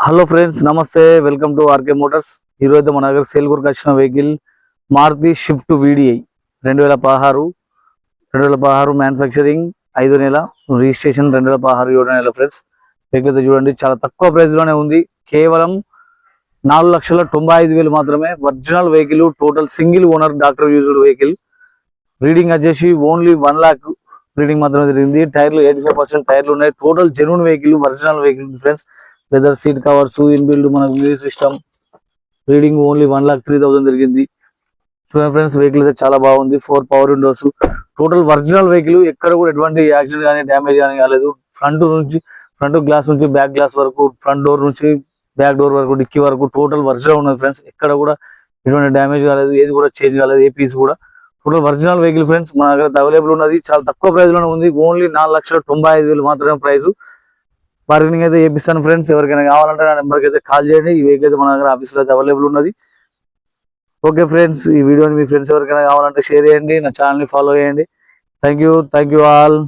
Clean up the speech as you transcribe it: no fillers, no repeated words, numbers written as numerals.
Hello friends, నమస్తే. Welcome to RK motors. ఈరోజు మన దగ్గర సేల్ కొరకు వచ్చిన vehicle Maruti Swift VDI 2016 manufacturing 5వ నెల, రిజిస్ట్రేషన్ 2016 7వ నెల. ఫ్రెండ్స్, వెహికల్ అయితే చూడండి, చాలా తక్కువ ప్రైస్ లోనే ఉంది. కేవలం 4,95,000 మాత్రమే. Original vehicle, total single owner doctor used vehicle. Reading వచ్చేసి ఓన్లీ 1 lakh రీడింగ్ మాత్రమే జరిగింది. టైర్లు 85% టైర్లు ఉన్నాయి. Total genuine vehicle, original vehicle friends. Leather seat covers, inbuilt మనకు మ్యూజిక్ సిస్టమ్. రీడింగ్ ఓన్లీ 1,03,000 జరిగింది. చూడండి ఫ్రెండ్స్, వెహికల్ అయితే చాలా బాగుంది. 4 power Windows, total original vehicle. ఎక్కడ కూడా ఎటువంటి యాక్సిడెంట్ కానీ డ్యామేజ్ కానీ కాలేదు. ఫ్రంట్ గ్లాస్ నుంచి బ్యాక్ గ్లాస్ వరకు, ఫ్రంట్ డోర్ నుంచి బ్యాక్ డోర్ వరకు, డిక్కీ వరకు టోటల్ ఒరిజినల్ ఉన్నది ఫ్రెండ్స్. ఎక్కడ కూడా ఎటువంటి డ్యామేజ్ కాలేదు, ఏది కూడా చేంజ్ కాలేదు, ఏ పీస్ కూడా. Total original vehicle friends. మన దగ్గర అవైలబుల్ ఉన్నది. చాలా తక్కువ ప్రైస్ లోనే ఉంది. ఓన్లీ 4,95,000 మాత్రమే ప్రైస్. బార్గెనింగ్ అయితే చేపిస్తాను ఫ్రెండ్స్. ఎవరికైనా కావాలంటే నా నెంబర్కి అయితే కాల్ చేయండి. ఈ వెహికల్ అయితే మన దగ్గర ఆఫీస్లో అయితే అవైలబుల్ ఉన్నది. ఓకే ఫ్రెండ్స్, ఈ వీడియోని మీ ఫ్రెండ్స్ ఎవరికైనా కావాలంటే షేర్ చేయండి. నా ఛానల్ని ఫాలో చేయండి. Thank you all.